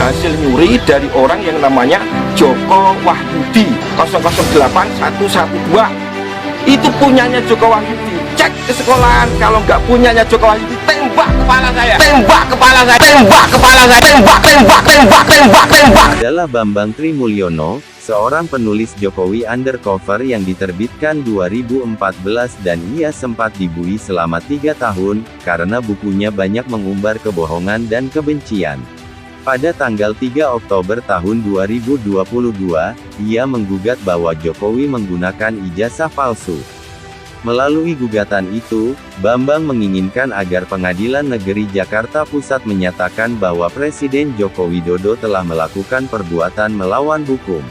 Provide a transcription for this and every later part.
hasil nyuri dari orang yang namanya Joko Wahyudi 008112. Itu punyanya Joko Wahyudi. Cek ke sekolahan, kalau nggak punyanya Joko Wahyudi, tembak kepala saya, tembak kepala saya, tembak kepala saya, tembak. Adalah Bambang Trimulyono, seorang penulis Jokowi undercover yang diterbitkan 2014 dan ia sempat dibui selama 3 tahun, karena bukunya banyak mengumbar kebohongan dan kebencian. Pada tanggal 3 Oktober tahun 2022, ia menggugat bahwa Jokowi menggunakan ijazah palsu. Melalui gugatan itu, Bambang menginginkan agar Pengadilan Negeri Jakarta Pusat menyatakan bahwa Presiden Joko Widodo telah melakukan perbuatan melawan hukum.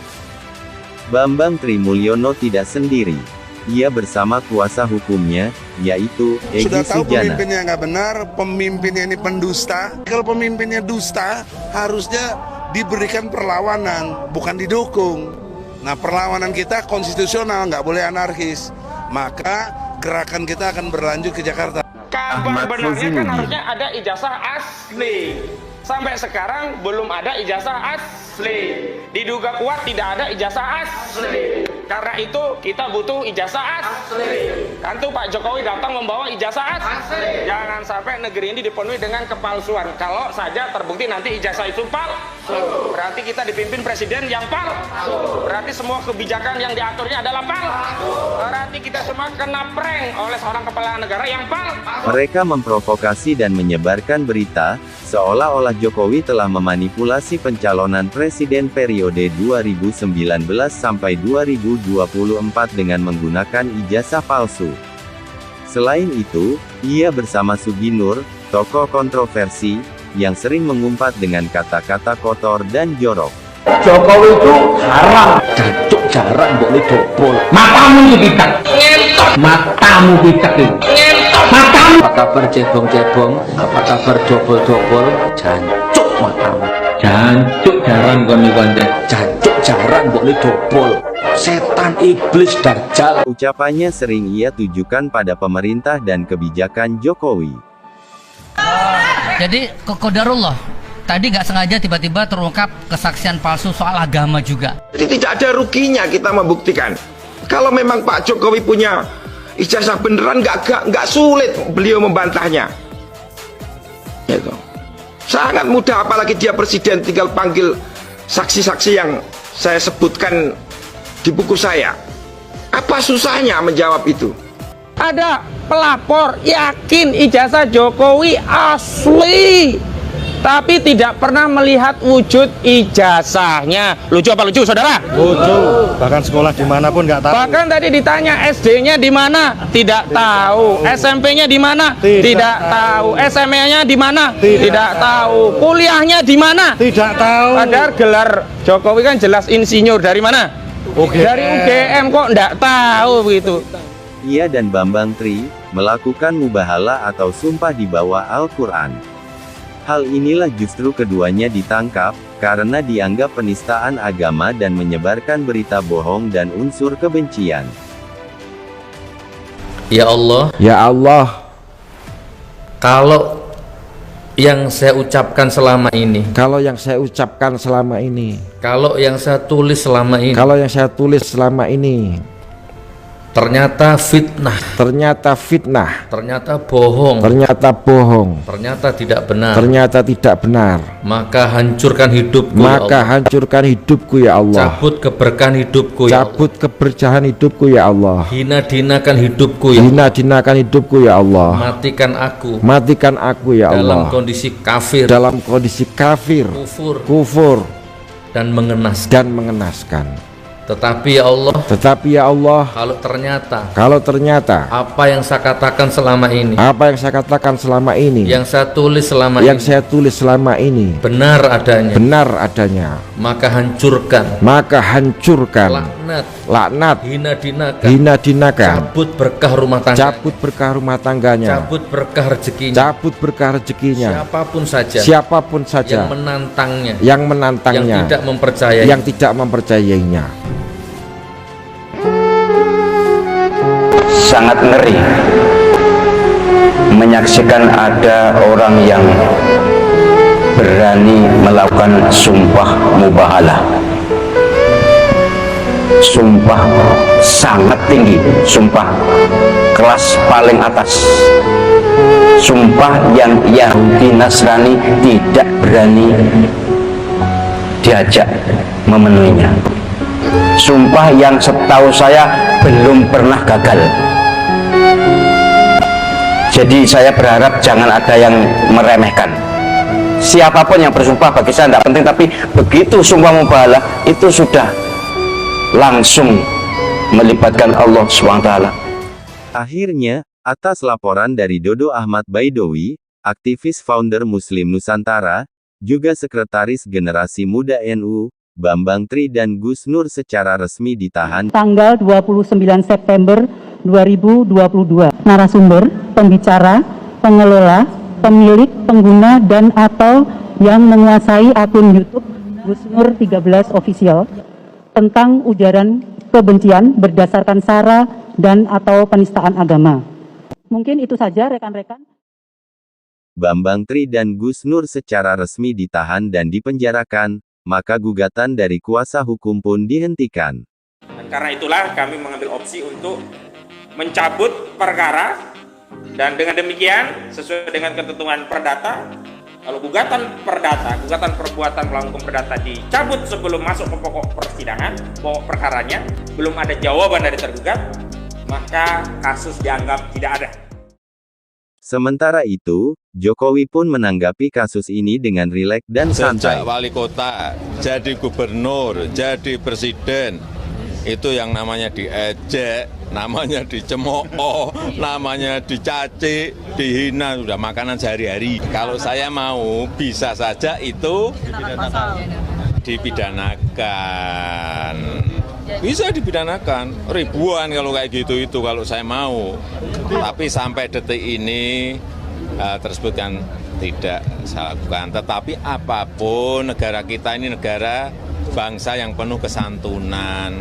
Bambang Trimulyono tidak sendiri. Ia bersama kuasa hukumnya, yaitu Egy Sudah tahu Sujana. pemimpinnya nggak benar, pemimpinnya ini pendusta. Kalau pemimpinnya dusta, harusnya diberikan perlawanan, bukan didukung. Nah, perlawanan kita konstitusional, nggak boleh anarkis. Maka gerakan kita akan berlanjut ke Jakarta. Kabar benarnya kan harusnya ada ijazah asli. Sampai sekarang belum ada ijazah asli. Diduga kuat tidak ada ijazah asli. Karena itu kita butuh ijazah asli. Tentu Pak Jokowi datang membawa ijazah asli. Jangan sampai negeri ini dipenuhi dengan kepalsuan. Kalau saja terbukti nanti ijazah itu palsu, berarti kita dipimpin presiden yang palsu. Berarti semua kebijakan yang diaturnya adalah palsu. Berarti kita semua kena prank oleh seorang kepala negara yang palsu. Mereka memprovokasi dan menyebarkan berita, seolah-olah Jokowi telah memanipulasi pencalonan presiden periode 2019 sampai 2024 dengan menggunakan ijazah palsu. Selain itu, ia bersama Suginur, tokoh kontroversi, yang sering mengumpat dengan kata-kata kotor dan jorok. Jokowi itu haram, jancuk jarang boleh dobol. Matamu pitak, matamu pitak itu. Matamu. Apa kabar cebong-cebong? Apa kabar dobol-dobol? Jancuk matamu. Jancuk jarang koni-koni. Jancuk jarang boleh dobol. Setan iblis dajjal. Ucapannya sering ia tujukan pada pemerintah dan kebijakan Jokowi. Jadi qadarullah. Tadi nggak sengaja tiba-tiba terungkap kesaksian palsu soal agama juga. Jadi tidak ada ruginya kita membuktikan. Kalau memang Pak Jokowi punya ijazah beneran, nggak sulit beliau membantahnya. Gitu. Sangat mudah, apalagi dia presiden, tinggal panggil saksi-saksi yang saya sebutkan di buku saya. Apa susahnya menjawab itu? Ada pelapor yakin ijazah Jokowi asli, tapi tidak pernah melihat wujud ijazahnya. Lucu apa lucu, saudara? Lucu. Bahkan sekolah dimanapun nggak tahu. Bahkan tadi ditanya SD-nya di mana, tidak tahu. SMP-nya di mana, tidak tahu. SMA-nya di mana, tidak tahu. Kuliahnya di mana, Tidak tahu. padahal gelar Jokowi kan jelas insinyur. Dari mana? Dari UGM, kok nggak tahu begitu. Ia dan Bambang Tri melakukan mubahalah atau sumpah di bawah Al-Quran. Hal inilah justru keduanya ditangkap, karena dianggap penistaan agama dan menyebarkan berita bohong dan unsur kebencian. Ya Allah, Ya Allah, kalau yang saya ucapkan selama ini, kalau yang saya ucapkan selama ini, kalau yang saya tulis selama ini, kalau yang saya tulis selama ini ternyata fitnah, ternyata fitnah, ternyata bohong, ternyata bohong, ternyata tidak benar, ternyata tidak benar, maka hancurkan hidupku, ya maka Allah. hancurkan hidupku ya Allah. Cabut keberkahan hidupku, ya Allah. Cabut keberkahan hidupku ya Allah. Hina-dinakan hidupku, ya Allah. Hina-dinakan hidupku ya Allah. Matikan aku Matikan aku ya dalam Allah. kondisi kafir, Dalam kondisi kafir, kufur dan mengenaskan. dan mengenaskan. Tetapi ya Allah, Tetapi ya Allah, kalau ternyata apa yang saya katakan selama ini, yang saya tulis selama yang ini saya tulis selama ini benar adanya, maka hancurkan, laknat, hina-dinakan, cabut berkah rumah tangga, cabut berkah rumah tangganya, cabut berkah rezekinya, cabut berkah rezekinya, siapapun saja yang yang menantangnya, yang tidak mempercayainya. Sangat ngeri menyaksikan ada orang yang berani melakukan sumpah mubahalah. Sumpah sangat tinggi, sumpah kelas paling atas, sumpah yang Yahudi Nasrani tidak berani diajak memenuhinya, sumpah yang setahu saya belum pernah gagal. Jadi saya berharap jangan ada yang meremehkan. Siapapun yang bersumpah bagi saya tidak penting, tapi begitu sumpah mubahalah itu sudah langsung melibatkan Allah SWT. Akhirnya, atas laporan dari Dodo Ahmad Baidowi, aktivis founder Muslim Nusantara, juga Sekretaris Generasi Muda NU, Bambang Tri dan Gus Nur secara resmi ditahan tanggal 29 September 2022. Narasumber, pembicara, pengelola, pemilik, pengguna, dan atau yang menguasai akun YouTube Gus Nur 13 Official tentang ujaran kebencian berdasarkan sara dan atau penistaan agama. Mungkin itu saja rekan-rekan. Bambang Tri dan Gus Nur secara resmi ditahan dan dipenjarakan, maka gugatan dari kuasa hukum pun dihentikan. Dan karena itulah kami mengambil opsi untuk mencabut perkara, dan dengan demikian sesuai dengan ketentuan perdata, kalau gugatan perdata, gugatan perbuatan melawan hukum perdata dicabut sebelum masuk ke pokok persidangan, pokok perkaranya, belum ada jawaban dari tergugat, maka kasus dianggap tidak ada. Sementara itu, Jokowi pun menanggapi kasus ini dengan rileks dan santai. Sejak wali kota, jadi gubernur, jadi presiden, itu yang namanya diejek, namanya dicemooh, namanya dicaci, dihina, sudah makanan sehari-hari. Kalau saya mau, bisa saja itu dipidanakan. Bisa dipidanakan, ribuan kalau kayak gitu itu kalau saya mau. Tapi sampai detik ini tersebut kan tidak saya lakukan. Tetapi apapun, negara kita ini negara bangsa yang penuh kesantunan.